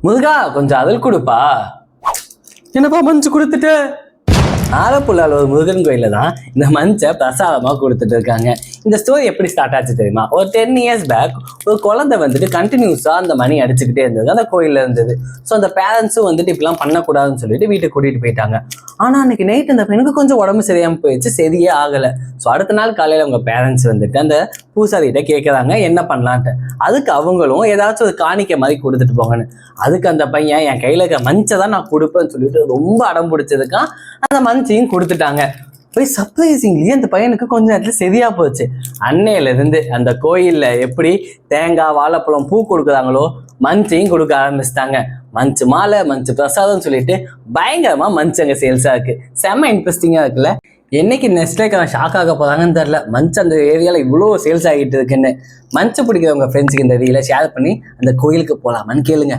முருகா கொஞ்சம் அதல் கொடுப்பா. என்னப்பா மஞ்சு கொடுத்துட்டு? ஆலப்புழால ஒரு முருகன் கோயில தான் இந்த மஞ்சை பிரசாதமா கொடுத்துட்டு இருக்காங்க. இந்த ஸ்டோரி எப்படி ஸ்டார்ட் ஆச்சு தெரியுமா? ஒரு 10 years பேக் ஒரு குழந்தை வந்துட்டு கண்டினியூஸா அந்த மணி அடிச்சுக்கிட்டே இருந்தது அந்த கோயில்ல இருந்தது. ஸோ அந்த பேரண்ட்ஸும் வந்துட்டு இப்படிலாம் பண்ணக்கூடாதுன்னு சொல்லிட்டு வீட்டுக்கு கூட்டிட்டு போயிட்டாங்க. ஆனா அன்னைக்கு நைட் அந்த பெண்ணுக்கு கொஞ்சம் உடம்பு சரியாம போயிடுச்சு, சரியே ஆகல. ஸோ அடுத்த நாள் காலையில அவங்க பேரண்ட்ஸ் வந்துட்டு அந்த பூசாரிகிட்ட கேட்கறாங்க என்ன பண்ணலான்ட்டு. அதுக்கு அவங்களும் ஏதாச்சும் ஒரு காணிக்கை மாதிரி கொடுத்துட்டு போங்கன்னு. அதுக்கு அந்த பையன் என் கையில இருக்க மஞ்சை தான் நான் கொடுப்பேன்னு சொல்லிட்டு ரொம்ப அடம் பிடிச்சதுக்கான் அந்த மஞ்சையும் கொடுத்துட்டாங்க. போய் சர்ப்ரைசிங்லி அந்த பையனுக்கு கொஞ்ச நேரத்துல சரியா போச்சு. அன்னையில இருந்து அந்த கோயில்ல எப்படி தேங்காய் வாழைப்பழம் பூ கொடுக்குறாங்களோ மஞ்சையும் கொடுக்க ஆரம்பிச்சிட்டாங்க. மஞ்சு மாலை மஞ்சு பிரசாதம் சொல்லிட்டு பயங்கரமா மஞ்சு அங்க சேல்ஸா இருக்கு. செம்ம இன்ட்ரெஸ்டிங்கா இருக்குல்ல. என்னைக்கு நெக்ஸ்ட் லைக் அவன் ஷாக் ஆக போறாங்கன்னு தெரியல. மஞ்சு அந்த ஏரியால இவ்வளோ சேல்ஸ் ஆகிட்டு இருக்குன்னு. மஞ்சு பிடிக்கிறவங்க ஃப்ரெண்ட்ஸுக்கு இந்த வீடியோல ஷேர் பண்ணி அந்த கோயிலுக்கு போலாமான்னு கேளுங்க.